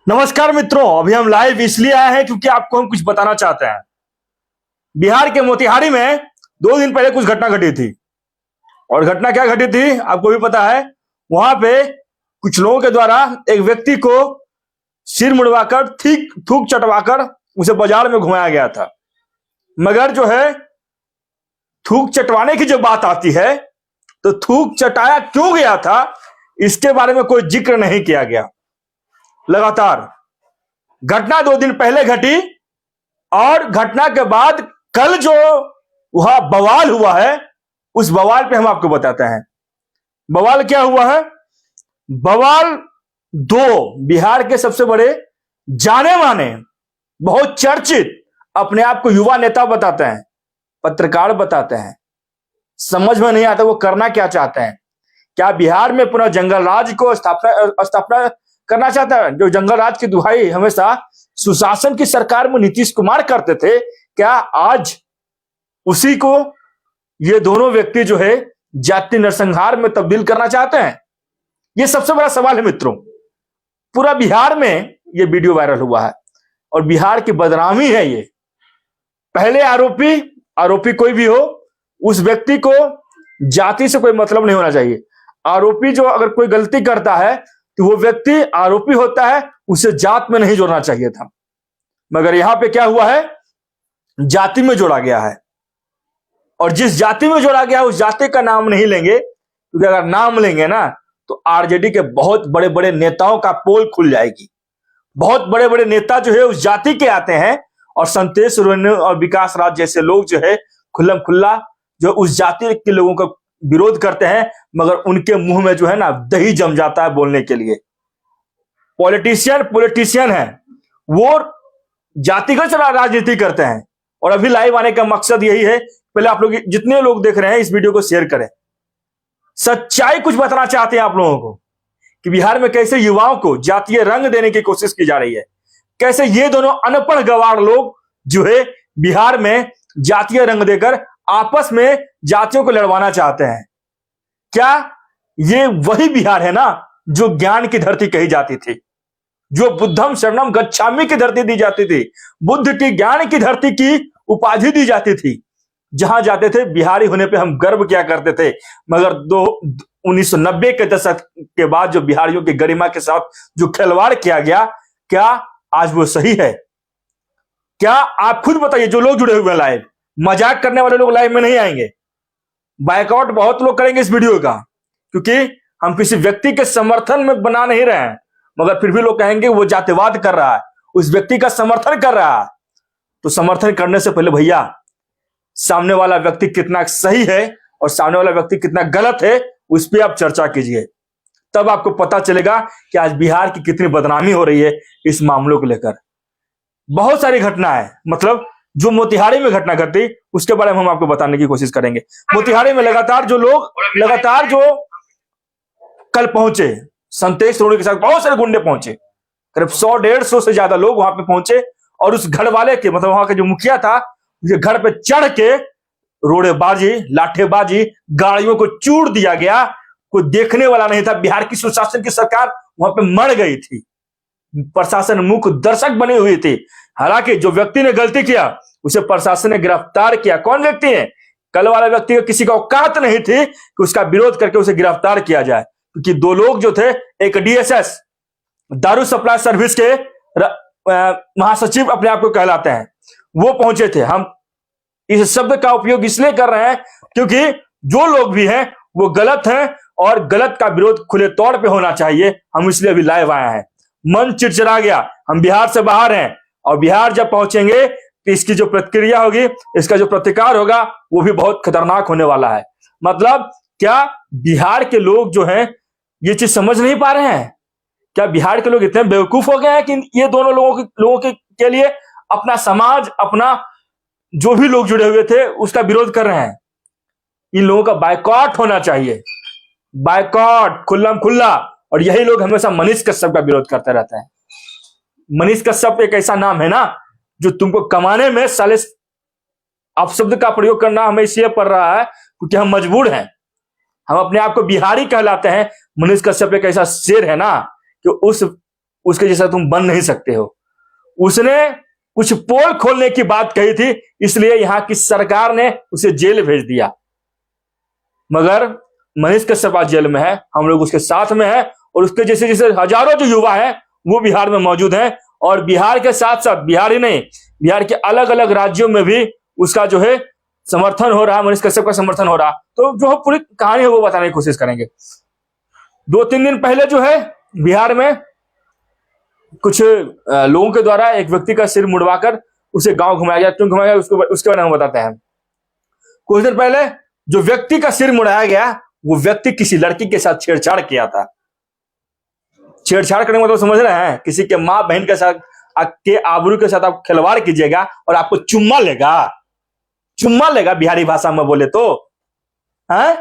नमस्कार मित्रों, अभी हम लाइव इसलिए आए हैं क्योंकि आपको हम कुछ बताना चाहते हैं। बिहार के मोतिहारी में 2 दिन पहले कुछ घटना घटी थी और घटना क्या घटी थी आपको भी पता है। वहां पे कुछ लोगों के द्वारा एक व्यक्ति को सिर मुड़वाकर थूक चटवाकर उसे बाजार में घुमाया गया था। मगर जो है थूक चटवाने की जो बात आती है तो थूक चटाया क्यों गया था इसके बारे में कोई जिक्र नहीं किया गया। लगातार घटना 2 दिन पहले घटी और घटना के बाद कल जो वह बवाल हुआ है उस बवाल पे हम आपको बताते हैं। बवाल क्या हुआ है? बवाल 2 बिहार के सबसे बड़े जाने माने बहुत चर्चित अपने आप को युवा नेता बताते हैं, पत्रकार बताते हैं। समझ में नहीं आता वो करना क्या चाहते हैं। क्या बिहार में पुनः जंगल राज को स्थापना करना चाहता है? जो जंगल राज की दुहाई हमेशा सुशासन की सरकार में नीतीश कुमार करते थे, क्या आज उसी को ये दोनों व्यक्ति जो है जाति नरसंहार में तब्दील करना चाहते हैं? ये सबसे बड़ा सवाल है मित्रों। पूरा बिहार में ये वीडियो वायरल हुआ है और बिहार की बदनामी है ये। पहले आरोपी कोई भी हो, उस व्यक्ति को जाति से कोई मतलब नहीं होना चाहिए। आरोपी जो अगर कोई गलती करता है तो वो व्यक्ति आरोपी होता है, उसे जात में नहीं जोड़ना चाहिए था। मगर यहां पे क्या हुआ है, जाति में जोड़ा गया है और जिस जाति में जोड़ा गया है उस जाति का नाम नहीं लेंगे, क्योंकि अगर नाम लेंगे ना तो आरजेडी के बहुत बड़े बड़े नेताओं का पोल खुल जाएगी। बहुत बड़े बड़े नेता जो है उस जाति के आते हैं और संतोष सोरेन और विकास राज जैसे लोग जो है खुल्लम खुल्ला जो उस जाति के लोगों का विरोध करते हैं, मगर उनके मुंह में जो है ना दही जम जाता है बोलने के लिए। पॉलिटिशियन है, वो जातिगत राजनीति करते हैं। और अभी लाइव आने का मकसद यही है, पहले आप लोग जितने लोग देख रहे हैं इस वीडियो को शेयर करें। सच्चाई कुछ बताना चाहते हैं आप लोगों को कि बिहार में कैसे युवाओं को जातीय रंग देने की कोशिश की जा रही है, कैसे ये दोनों अनपढ़ गवार लोग जो है बिहार में जातीय रंग देकर आपस में जातियों को लड़वाना चाहते हैं। क्या ये वही बिहार है ना जो ज्ञान की धरती कही जाती थी, जो बुद्धम शरणम गच्छामि की धरती दी जाती थी, बुद्ध की ज्ञान की धरती की उपाधि दी जाती थी। जहां जाते थे बिहारी होने पे हम गर्व किया करते थे। मगर 1990 के दशक के बाद जो बिहारियों की गरिमा के साथ जो खिलवाड़ किया गया, क्या आज वो सही है? क्या आप खुद बताइए। जो लोग जुड़े हुए हैं लाइव, मजाक करने वाले लोग लाइव में नहीं आएंगे। बायकॉट बहुत लोग करेंगे इस वीडियो का, क्योंकि हम किसी व्यक्ति के समर्थन में बना नहीं रहे हैं, मगर फिर भी लोग कहेंगे वो जातिवाद कर रहा है, उस व्यक्ति का समर्थन कर रहा है। तो समर्थन करने से पहले भैया सामने वाला व्यक्ति कितना सही है और सामने वाला व्यक्ति कितना गलत है उस पर आप चर्चा कीजिए, तब आपको पता चलेगा कि आज बिहार की कितनी बदनामी हो रही है इस मामलों को लेकर। बहुत सारी घटना है, मतलब जो मोतिहारी में घटना घटी उसके बारे में हम आपको बताने की कोशिश करेंगे। मोतिहारी में लगातार जो कल पहुंचे संतोष सोरेन के साथ बहुत सारे गुंडे पहुंचे, करीब 100-150 से ज्यादा लोग वहां पे पहुंचे और उस घर वाले के मतलब वहां का जो मुखिया था उसके घर पे चढ़ के रोड़ेबाजी, लाठेबाजी, गाड़ियों को चूड़ दिया गया। कोई देखने वाला नहीं था। बिहार की सुशासन की सरकार वहां पे मर गई थी, प्रशासन मूक दर्शक बनी हुई थी। हालांकि जो व्यक्ति ने गलती किया उसे प्रशासन ने गिरफ्तार किया। कौन व्यक्ति है? कल वाला व्यक्ति को किसी का औकात नहीं थी कि उसका विरोध करके उसे गिरफ्तार किया जाए, क्योंकि 2 लोग जो थे, एक DSS दारू सप्लाई सर्विस के महासचिव अपने आप को कहलाते हैं, वो पहुंचे थे। हम इस शब्द का उपयोग इसलिए कर रहे हैं क्योंकि जो लोग भी हैं वो गलत हैं और गलत का विरोध खुले तौर पे होना चाहिए। हम इसलिए अभी लाइव आए हैं। मन चिड़चिड़ा गया, हम बिहार से बाहर हैं और बिहार जब पहुंचेंगे तो इसकी जो प्रतिक्रिया होगी, इसका जो प्रतिकार होगा वो भी बहुत खतरनाक होने वाला है। मतलब क्या बिहार के लोग जो हैं ये चीज समझ नहीं पा रहे हैं? क्या बिहार के लोग इतने बेवकूफ हो गए हैं कि ये दोनों लोगों के लिए अपना समाज, अपना जो भी लोग जुड़े हुए थे उसका विरोध कर रहे हैं? इन लोगों का बायकॉट होना चाहिए, बायकॉट खुल्लम खुल्ला। और यही लोग हमेशा मनीष कश्यप का विरोध करते रहते हैं। मनीष कश्यप एक ऐसा नाम है ना जो तुमको कमाने में साले अपशब्द का प्रयोग करना हमें इसलिए पड़ रहा है क्योंकि हम मजबूर हैं। हम अपने आप को बिहारी कहलाते हैं। मनीष कश्यप एक ऐसा शेर है ना कि उस उसके जैसा तुम बन नहीं सकते हो। उसने कुछ पोल खोलने की बात कही थी, इसलिए यहां की सरकार ने उसे जेल भेज दिया। मगर मनीष कश्यप आज जेल में है, हम लोग उसके साथ में है, और उसके जैसे जैसे हजारों जो युवा हैं वो बिहार में मौजूद हैं, और बिहार के साथ साथ बिहार ही नहीं, बिहार के अलग अलग राज्यों में भी उसका जो है समर्थन हो रहा, मनीष कश्यप का समर्थन हो रहा। तो जो पूरी कहानी है वो बताने की कोशिश करेंगे। 2-3 दिन पहले जो है बिहार में कुछ लोगों के द्वारा एक व्यक्ति का सिर मुड़वाकर उसे गांव घुमाया गया। क्यों घुमाया गया उसके बारे में हम बताते हैं। कुछ दिन पहले जो व्यक्ति का सिर मुड़ाया गया वो व्यक्ति किसी लड़की के साथ छेड़छाड़ किया था। छेड़छाड़ करने का मतलब समझ रहे हैं, किसी के मां बहन के साथ के आबरू के साथ आप खिलवाड़ कीजिएगा और आपको चुम्मा लेगा बिहारी भाषा में बोले तो है।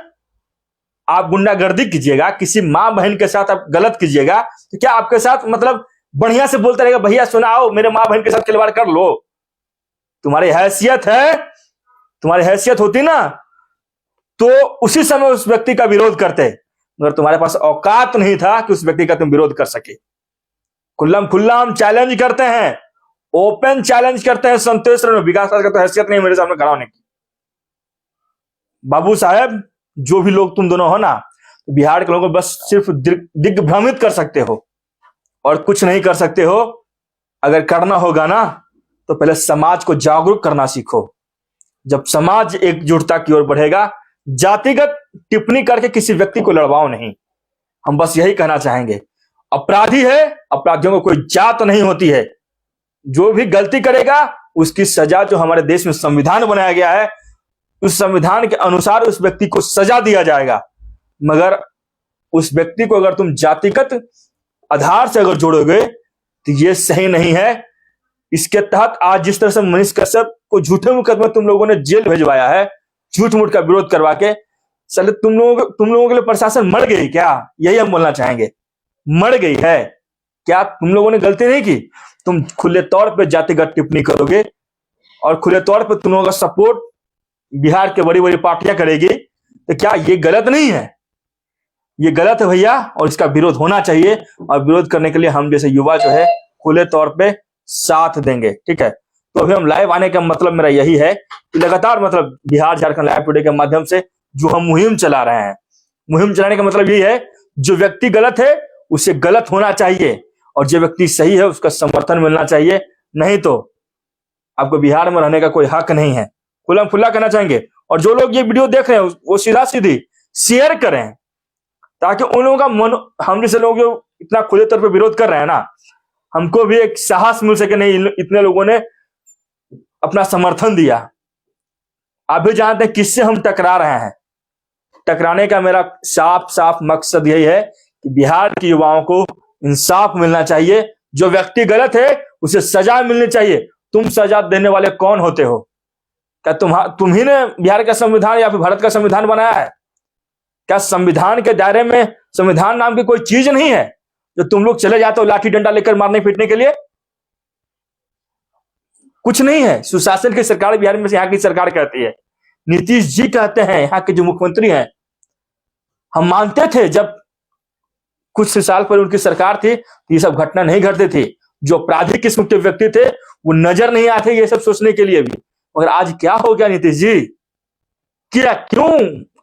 आप गुंडागर्दी कीजिएगा, किसी मां बहन के साथ आप गलत कीजिएगा, तो क्या आपके साथ मतलब बढ़िया से बोलता रहेगा भैया सुनाओ मेरे मां बहन के साथ खिलवाड़ कर लो। तुम्हारी हैसियत होती ना तो उसी समय उस व्यक्ति का विरोध करते, मगर तुम्हारे पास औकात नहीं था कि उस व्यक्ति का तुम विरोध कर सके। खुल्लम खुल्ला हम चैलेंज करते हैं, ओपन चैलेंज करते हैं संतोष विकास का तो हैसियत नहीं मेरे सामने खड़ा होने की। बाबू साहब जो भी लोग तुम दोनों हो ना, बिहार के लोगों को बस सिर्फ दिग्भ्रमित कर सकते हो और कुछ नहीं कर सकते हो। अगर करना होगा ना तो पहले समाज को जागरूक करना सीखो। जब समाज एकजुटता की ओर बढ़ेगा, जातिगत टिप्पणी करके किसी व्यक्ति को लड़वाओ नहीं। हम बस यही कहना चाहेंगे। अपराधी है, अपराधियों को कोई जात नहीं होती है। जो भी गलती करेगा उसकी सजा जो हमारे देश में संविधान बनाया गया है उस संविधान के अनुसार उस व्यक्ति को सजा दिया जाएगा। मगर उस व्यक्ति को अगर तुम जातिगत आधार से अगर जोड़ोगे तो ये सही नहीं है। इसके तहत आज जिस तरह से मनीष कश्यप को झूठे मुकदमे तुम लोगों ने जेल भेजवाया है, झूठ मूठ का विरोध करवा के, चले तुम लोगों के लिए प्रशासन मर गई क्या? यही हम बोलना चाहेंगे। मर गई है क्या? तुम लोगों ने गलती नहीं की। तुम खुले तौर पे जातिगत टिप्पणी करोगे और खुले तौर पे तुम लोगों का सपोर्ट बिहार के बड़ी बड़ी पार्टियां करेगी, तो क्या ये गलत नहीं है? ये गलत है भैया, और इसका विरोध होना चाहिए। और विरोध करने के लिए हम जैसे युवा जो है खुले तौर पे साथ देंगे। ठीक है, तो अभी हम लाइव आने का मतलब मेरा यही है कि लगातार मतलब बिहार झारखंड लाइव टुडे के माध्यम से जो हम मुहिम चला रहे हैं, मुहिम चलाने का मतलब यही है जो व्यक्ति गलत है उसे गलत होना चाहिए और जो व्यक्ति सही है उसका समर्थन मिलना चाहिए। नहीं तो आपको बिहार में रहने का कोई हक नहीं है। खुल्लम खुल्ला कहना चाहेंगे। और जो लोग ये वीडियो देख रहे हैं वो सीधा सीधी शेयर करें ताकि उन लोगों का मन, हम जैसे लोग जो इतना खुले तौर पे विरोध कर रहे हैं ना, हमको भी एक साहस मिल सके। नहीं, इतने लोगों ने अपना समर्थन दिया। आप भी जानते हैं किससे हम टकरा रहे हैं। टकराने का मेरा साफ साफ मकसद यही है कि बिहार के युवाओं को इंसाफ मिलना चाहिए। जो व्यक्ति गलत है उसे सजा मिलनी चाहिए। तुम सजा देने वाले कौन होते हो? क्या तुम ही ने बिहार का संविधान या फिर भारत का संविधान बनाया है? क्या संविधान के दायरे में संविधान नाम की कोई चीज नहीं है जो तुम लोग चले जाते हो लाठी डंडा लेकर मारने पीटने के लिए? कुछ नहीं है। सुशासन की सरकार बिहार में से यहाँ की सरकार कहती है। नीतीश जी कहते हैं, यहाँ के जो मुख्यमंत्री हैं। हम मानते थे जब कुछ साल पहले उनकी सरकार थी तो ये सब घटना नहीं घटती थी। जो अपराधी किस्म के व्यक्ति थे वो नजर नहीं आते ये सब सोचने के लिए भी। मगर आज क्या हो गया नीतीश जी? क्यों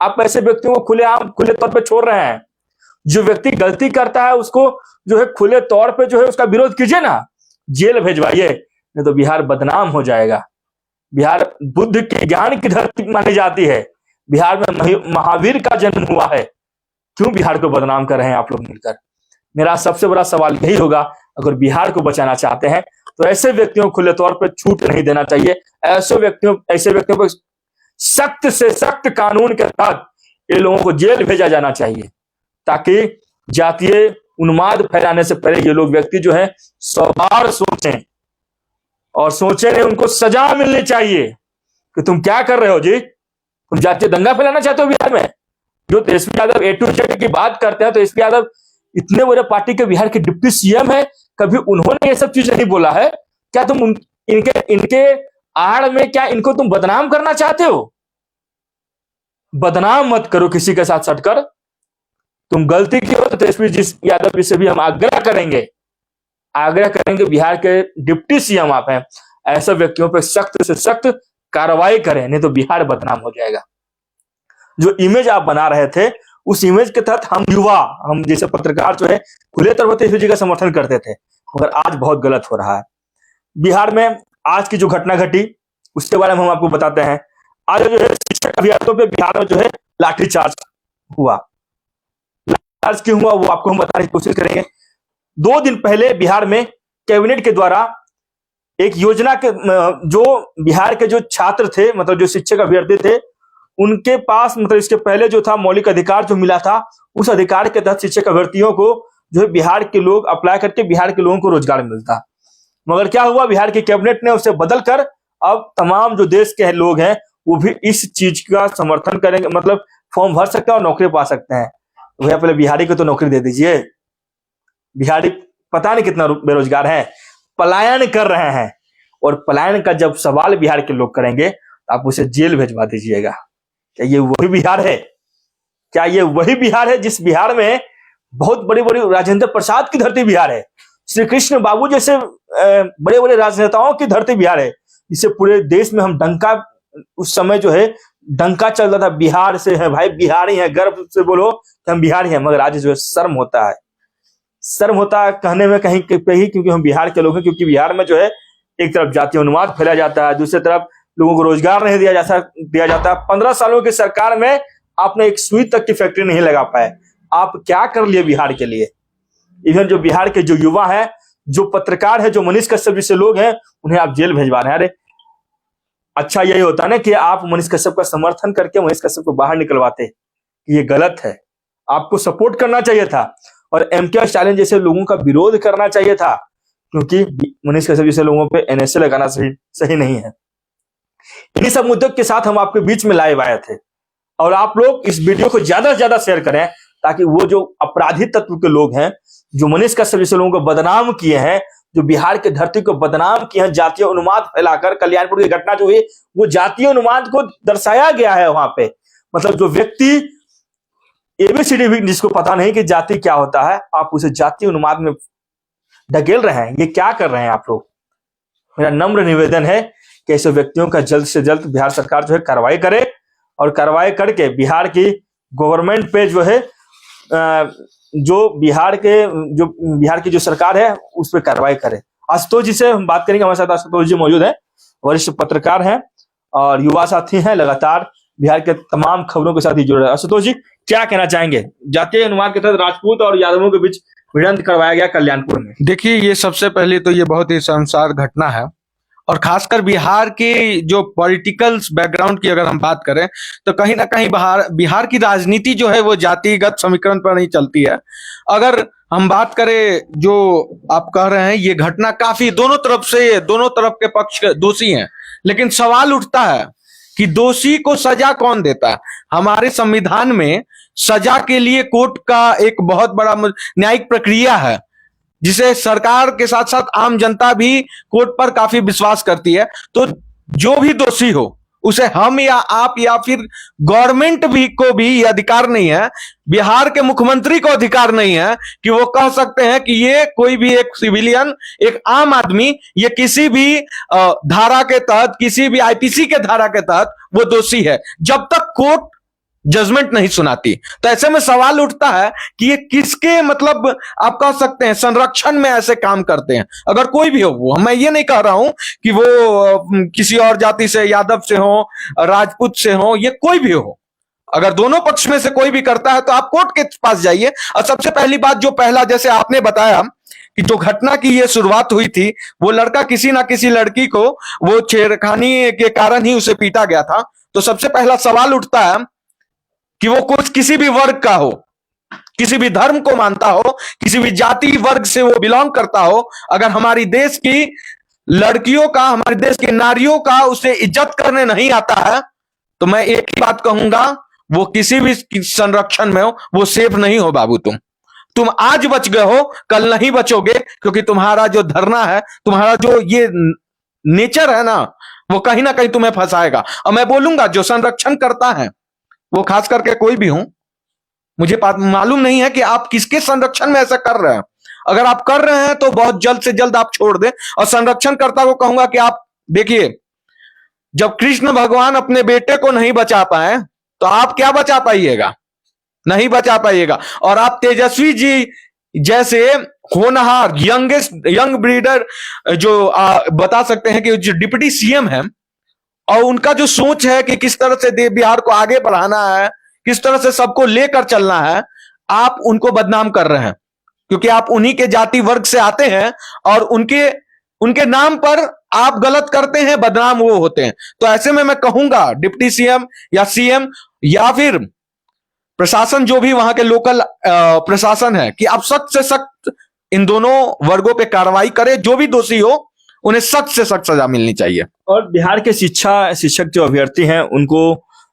आप ऐसे व्यक्तियों को खुले तौर पे छोड़ रहे हैं? जो व्यक्ति गलती करता है उसको जो है खुले तौर पे जो है उसका विरोध कीजिए ना, जेल भेजवाइए, नहीं तो बिहार बदनाम हो जाएगा। बिहार बुद्ध के ज्ञान की धरती मानी जाती है। बिहार में महावीर का जन्म हुआ है। क्यों बिहार को बदनाम कर रहे हैं आप लोग मिलकर? मेरा सबसे बड़ा सवाल यही होगा, अगर बिहार को बचाना चाहते हैं तो ऐसे व्यक्तियों को खुले तौर पर छूट नहीं देना चाहिए। ऐसे व्यक्तियों को सख्त से सख्त कानून के तहत इन लोगों को जेल भेजा जाना चाहिए ताकि जातीय उन्माद फैलाने से पहले ये लोग व्यक्ति जो है 100 बार सोचें और सोचे नहीं। उनको सजा मिलनी चाहिए कि तुम क्या कर रहे हो जी? तुम जातीय दंगा फैलाना चाहते हो बिहार में? जो Tejashwi Yadav A to Z की बात करते हैं तो तेजस्वी यादव इतने बड़े पार्टी के बिहार के डिप्टी सीएम है, कभी उन्होंने ये सब चीज नहीं बोला है? क्या तुम इनके आड़ में क्या इनको तुम बदनाम करना चाहते हो? बदनाम मत करो किसी के साथ सटकर। तुम गलती की हो तो तेजस्वी यादव जी से भी हम आग्रह करेंगे आग्रह करेंगे बिहार के डिप्टी सीएम आप हैं, ऐसे व्यक्तियों पर सख्त से सख्त कार्रवाई करें, नहीं तो बिहार बदनाम हो जाएगा। जो इमेज आप बना रहे थे उस इमेज के तहत हम युवा, हम जैसे पत्रकार जो है खुले तौर पर इस चीज का समर्थन करते थे, मगर आज बहुत गलत हो रहा है। बिहार में आज की जो घटना घटी उसके बारे में हम आपको बताते हैं। आज जो है शिक्षक अभ्यर्थियों पे बिहार में जो है लाठीचार्ज हुआ। लाठीचार्ज क्यों हुआ वो आपको हम बताने की कोशिश करेंगे। 2 दिन पहले बिहार में कैबिनेट के द्वारा एक योजना के जो बिहार के जो छात्र थे, मतलब जो शिक्षक अभ्यर्थी थे, उनके पास मतलब इसके पहले जो था मौलिक अधिकार जो मिला था, उस अधिकार के तहत शिक्षक अभ्यर्थियों को जो है बिहार के लोग अप्लाई करके बिहार के लोगों को रोजगार मिलता। मगर क्या हुआ, बिहार के कैबिनेट ने उसे बदलकर अब तमाम जो देश के लोग हैं वो भी इस चीज का समर्थन करेंगे, मतलब फॉर्म भर सकते हैं और नौकरी पा सकते हैं। तो भैया पहले बिहारी को तो नौकरी दे दीजिए। बिहारी पता नहीं कितना बेरोजगार है, पलायन कर रहे हैं, और पलायन का जब सवाल बिहार के लोग करेंगे तो आप उसे जेल भेजवा दीजिएगा। क्या ये वही बिहार है? क्या ये वही बिहार है जिस बिहार में बहुत बड़ी बड़ी राजेंद्र प्रसाद की धरती बिहार है, श्री कृष्ण बाबू जैसे बड़े बड़े राजनेताओं की धरती बिहार है, जिससे पूरे देश में हम डंका, उस समय जो है डंका चल रहा था बिहार से है भाई, बिहारी है, गर्व से बोलो कि हम बिहारी हैं। मगर आज जो है शर्म होता है, शर्म होता है कहने में कहीं कहीं, क्योंकि हम बिहार के लोग हैं। क्योंकि बिहार में जो है एक तरफ जातीय उन्माद फैला जाता है, दूसरी तरफ लोगों को रोजगार नहीं दिया जाता। 15 सालों की सरकार में आपने एक सुई तक की फैक्ट्री नहीं लगा पाए। आप क्या कर लिए बिहार के लिए? इवन जो बिहार के जो युवा हैं, जो पत्रकार है, जो मनीष कश्यप जैसे लोग हैं, उन्हें आप जेल भेजवा रहे हैं। अरे अच्छा यही होता ना कि आप मनीष कश्यप का समर्थन करके मनीष कश्यप को बाहर निकलवाते। ये गलत है, आपको सपोर्ट करना चाहिए था और एमके स्टालिन जैसे लोगों का विरोध करना चाहिए था, क्योंकि मनीष कश्यप जैसे लोगों पे एनएसए लगाना सही नहीं है। इन्हीं सब मुद्दों के साथ हम आपके बीच में लाइव आए थे, और आप लोग इस वीडियो को ज्यादा से ज्यादा शेयर करें ताकि वो जो अपराधी तत्व के लोग हैं, जो मनीष कश्यप जैसे लोगों को बदनाम किए हैं, जो बिहार की धरती को बदनाम किए हैं जातीय उन्माद फैलाकर, कल्याणपुर की घटना जो हुई वो जातीय उन्माद को दर्शाया गया है वहां पे। मतलब जो व्यक्ति एबीसीडी भी जिसको पता नहीं कि जाति क्या होता है, आप उसे जातीय उन्माद में ढकेल रहे हैं। ये क्या कर रहे हैं आप लोग? मेरा नम्र निवेदन है कि ऐसे व्यक्तियों का जल्द से जल्द बिहार सरकार जो है कार्रवाई करे, और कार्रवाई करके बिहार की गवर्नमेंट पे जो है जो बिहार की जो सरकार है उस पर कार्रवाई करे। आशुतोष जी से हम बात करेंगे। हमारे साथ आशुतोष जी मौजूद हैं, वरिष्ठ पत्रकार हैं और युवा साथी हैं, लगातार बिहार के तमाम खबरों के साथ ही जुड़े रहे। आशुतोष जी क्या कहना चाहेंगे? जातीय अनुमान के तहत राजपूत और यादवों के बीच भिड़ंत करवाया गया कल्याणपुर में। देखिए, ये सबसे पहले तो ये बहुत ही शर्मसार घटना है, और खासकर बिहार के जो पॉलिटिकल बैकग्राउंड की अगर हम बात करें तो कहीं ना कहीं बिहार की राजनीति जो है वो जातिगत समीकरण पर नहीं चलती है। अगर हम बात करें, जो आप कह रहे हैं, ये घटना काफी दोनों तरफ के पक्ष दोषी हैं, लेकिन सवाल उठता है कि दोषी को सजा कौन देता है? हमारे संविधान में सजा के लिए कोर्ट का एक बहुत बड़ा न्यायिक प्रक्रिया है, जिसे सरकार के साथ साथ आम जनता भी कोर्ट पर काफी विश्वास करती है। तो जो भी दोषी हो उसे हम या आप या फिर गवर्नमेंट भी को भी ये अधिकार नहीं है, बिहार के मुख्यमंत्री को अधिकार नहीं है कि वो कह सकते हैं कि ये कोई भी एक सिविलियन, एक आम आदमी, ये किसी भी धारा के तहत, किसी भी आईपीसी के धारा के तहत वो दोषी है, जब तक कोर्ट जजमेंट नहीं सुनाती। तो ऐसे में सवाल उठता है कि ये किसके, मतलब आप कह सकते हैं, संरक्षण में ऐसे काम करते हैं। अगर कोई भी हो, वो मैं ये नहीं कह रहा हूं कि वो किसी और जाति से, यादव से हो, राजपूत से हो, ये कोई भी हो, अगर दोनों पक्ष में से कोई भी करता है तो आप कोर्ट के पास जाइए। और सबसे पहली बात, जो पहला, जैसे आपने बताया कि जो घटना की ये शुरुआत हुई थी, वो लड़का किसी ना किसी लड़की को वो छेड़खानी के कारण ही उसे पीटा गया था। तो सबसे पहला सवाल उठता है कि वो कुछ किसी भी वर्ग का हो, किसी भी धर्म को मानता हो, किसी भी जाति वर्ग से वो बिलोंग करता हो, अगर हमारी देश की लड़कियों का, हमारे देश की नारियों का उसे इज्जत करने नहीं आता है, तो मैं एक ही बात कहूंगा, वो किसी भी संरक्षण में हो, वो सेफ नहीं हो बाबू। तुम आज बच गए हो, कल नहीं बचोगे, क्योंकि तुम्हारा जो धरना है, तुम्हारा जो ये नेचर है ना, वो कहीं ना कहीं तुम्हें फंसाएगा। और मैं बोलूंगा, जो संरक्षण करता है वो खास करके कोई भी हो, मुझे मालूम नहीं है कि आप किसके संरक्षण में ऐसा कर रहे हैं। अगर आप कर रहे हैं तो बहुत जल्द से जल्द आप छोड़ दें। और संरक्षणकर्ता को कहूंगा कि आप देखिए, जब कृष्ण भगवान अपने बेटे को नहीं बचा पाए तो आप क्या बचा पाइएगा? नहीं बचा पाइएगा। और आप तेजस्वी जी जैसे होनहार यंग ब्रीडर जो बता सकते हैं कि जो डिप्टी सीएम है, और उनका जो सोच है कि किस तरह से बिहार को आगे बढ़ाना है, किस तरह से सबको लेकर चलना है, आप उनको बदनाम कर रहे हैं क्योंकि आप उन्हीं के जाति वर्ग से आते हैं और उनके नाम पर आप गलत करते हैं, बदनाम वो होते हैं। तो ऐसे में मैं कहूंगा डिप्टी सीएम या सीएम या फिर प्रशासन, जो भी वहां के लोकल प्रशासन है, कि आप सख्त से सख्त इन दोनों वर्गों पे कार्रवाई करें। जो भी दोषी हो उन्हें सख्त से सख्त सजा मिलनी चाहिए। और बिहार के शिक्षक जो अभ्यर्थी हैं उनको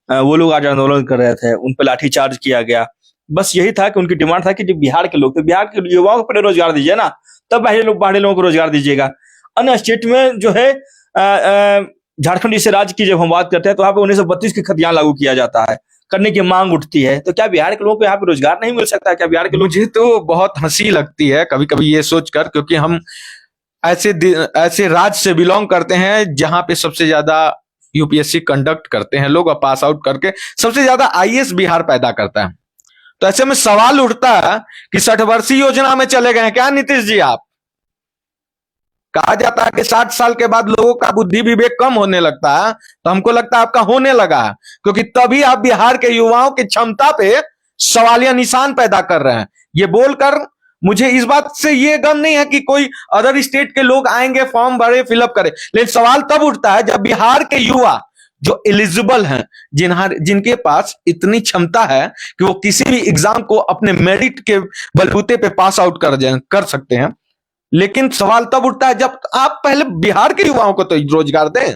वो लोग आज आंदोलन कर रहे थे, उन पर लाठीचार्ज किया गया। बस यही था कि उनकी डिमांड था कि जो बिहार के लोग, तो बिहार के युवाओं को पहले रोजगार दीजिए ना, तब बाहरी लोगों को रोजगार दीजिएगा। अन्य स्टेट में जो है झारखंड जैसे राज्य की जब हम बात करते हैं तो वहां पे 1932 की खतियान लागू किया जाता है, करने की मांग उठती है। तो क्या बिहार के लोगों को यहाँ पे रोजगार नहीं मिल सकता? क्या बिहार के लोग? मुझे तो बहुत हंसी लगती है कभी कभी ये सोचकर, क्योंकि हम ऐसे राज्य से बिलोंग करते हैं जहां पे सबसे ज्यादा यूपीएससी कंडक्ट करते हैं लोग, और पास आउट करके सबसे ज्यादा आईएएस बिहार पैदा करता है। तो ऐसे में सवाल उठता है कि 60 वर्षीय योजना में चले गए हैं क्या नीतीश जी आप? कहा जाता है कि 60 साल के बाद लोगों का बुद्धि विवेक कम होने लगता है, तो हमको लगता है आपका होने लगा है, क्योंकि तभी आप बिहार के युवाओं की क्षमता पे सवालिया निशान पैदा कर रहे हैं। ये बोलकर मुझे इस बात से ये गम नहीं है कि कोई अदर स्टेट के लोग आएंगे, फॉर्म भरे, फिलअप करें, लेकिन सवाल तब उठता है जब बिहार के युवा जो एलिजिबल हैं, जिनके पास इतनी क्षमता है कि वो किसी भी एग्जाम को अपने मेरिट के बलबूते पे पास आउट कर सकते हैं। लेकिन सवाल तब उठता है जब आप पहले बिहार के युवाओं को तो रोजगार दें।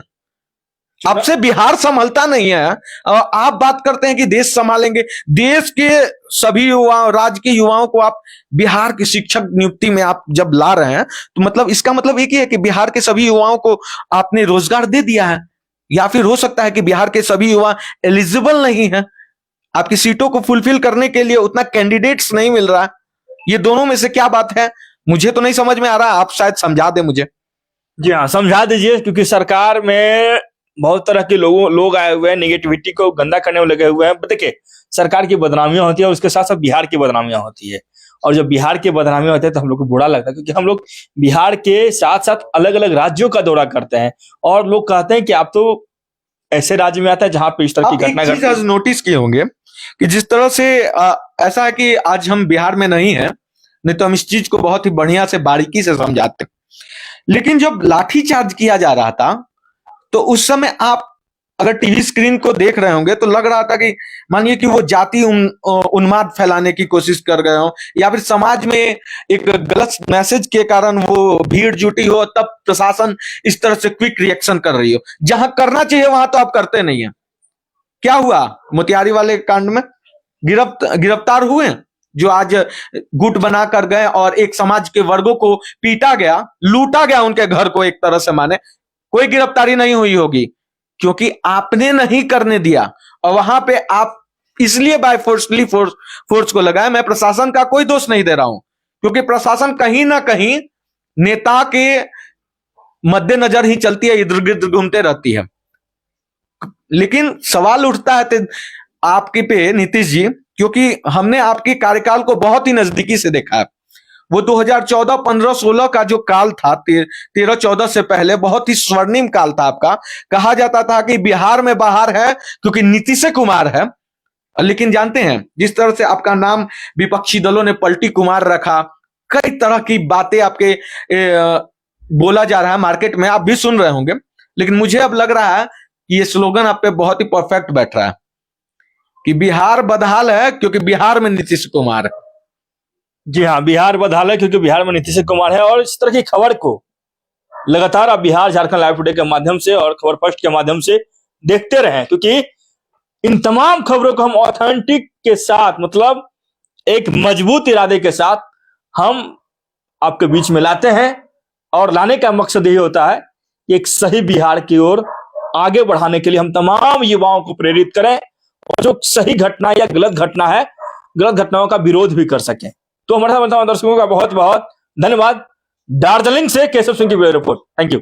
आपसे बिहार संभलता नहीं है और आप बात करते हैं कि देश संभालेंगे। देश के सभी युवाओं, राज्य के युवाओं को आप बिहार की शिक्षक नियुक्ति में आप जब ला रहे हैं तो मतलब इसका मतलब एक ही है कि बिहार के सभी युवाओं को आपने रोजगार दे दिया है, या फिर हो सकता है कि बिहार के सभी युवा एलिजिबल नहीं है, आपकी सीटों को फुलफिल करने के लिए उतना कैंडिडेट्स नहीं मिल रहा। ये दोनों में से क्या बात है मुझे तो नहीं समझ में आ रहा, आप शायद समझा दें मुझे। जी हाँ, समझा दीजिए, क्योंकि सरकार में बहुत तरह के लोग आए हुए हैं, नेगेटिविटी को गंदा करने में लगे हुए हैं। देखिए, सरकार की बदनामियां होती है और उसके साथ साथ बिहार की बदनामियां होती है, और जब बिहार की बदनामियां होती है तो हम लोग को बुरा लगता है, क्योंकि हम लोग बिहार के साथ साथ अलग अलग राज्यों का दौरा करते हैं और लोग कहते हैं कि आप तो ऐसे राज्य में आता है जहां पे इस तरह की घटना घटती है। नोटिस किए होंगे कि जिस तरह से ऐसा है कि आज हम बिहार में नहीं है, नहीं तो हम इस चीज को बहुत ही बढ़िया से बारीकी से समझाते। लेकिन जब लाठीचार्ज किया जा रहा था तो उस समय आप अगर टीवी स्क्रीन को देख रहे होंगे तो लग रहा था कि मानिए कि वो जाति उन्माद फैलाने की कोशिश कर गए हो, या फिर समाज में एक गलत मैसेज के कारण वो भीड़ जुटी हो, तब प्रशासन इस तरह से क्विक रिएक्शन कर रही हो। जहां करना चाहिए वहां तो आप करते नहीं है। क्या हुआ मोतिहारी वाले कांड में? गिरफ्तार हुए जो आज गुट बना कर गए और एक समाज के वर्गों को पीटा गया, लूटा गया उनके घर को, एक तरह से माने कोई गिरफ्तारी नहीं हुई होगी क्योंकि आपने नहीं करने दिया। और वहां पे आप इसलिए बाय फोर्स को लगाया। मैं प्रशासन का कोई दोष नहीं दे रहा हूं, क्योंकि प्रशासन कहीं ना कहीं नेता के मद्देनजर ही चलती है, इधर गिर्द घूमते रहती है। लेकिन सवाल उठता है आपके पे नीतीश जी, क्योंकि हमने आपके कार्यकाल को बहुत ही नजदीकी से देखा है। वो 2014, 15, 16 का जो काल था, 13, 14 से पहले बहुत ही स्वर्णिम काल था आपका। कहा जाता था कि बिहार में बाहर है क्योंकि नीतीश कुमार है। लेकिन जानते हैं जिस तरह से आपका नाम विपक्षी दलों ने पलटी कुमार रखा, कई तरह की बातें आपके बोला जा रहा है मार्केट में, आप भी सुन रहे होंगे। लेकिन मुझे अब लग रहा है कि ये स्लोगन आप पे बहुत ही परफेक्ट बैठ रहा है कि बिहार बदहाल है क्योंकि बिहार में नीतीश कुमार है। जी हाँ, बिहार बदहाल है क्योंकि बिहार में नीतीश कुमार है। और इस तरह की खबर को लगातार आप बिहार झारखंड लाइव टुडे के माध्यम से और खबर फर्स्ट के माध्यम से देखते रहें, क्योंकि इन तमाम खबरों को हम ऑथेंटिक के साथ, मतलब एक मजबूत इरादे के साथ हम आपके बीच में लाते हैं। और लाने का मकसद यही होता है कि एक सही बिहार की ओर आगे बढ़ाने के लिए हम तमाम युवाओं को प्रेरित करें और जो सही घटना या गलत घटना है, गलत घटनाओं का विरोध भी कर सकें। तो हमारे साथ दर्शकों का बहुत बहुत धन्यवाद। दार्जिलिंग से केशव सिंह की वीडियो रिपोर्ट। Thank you.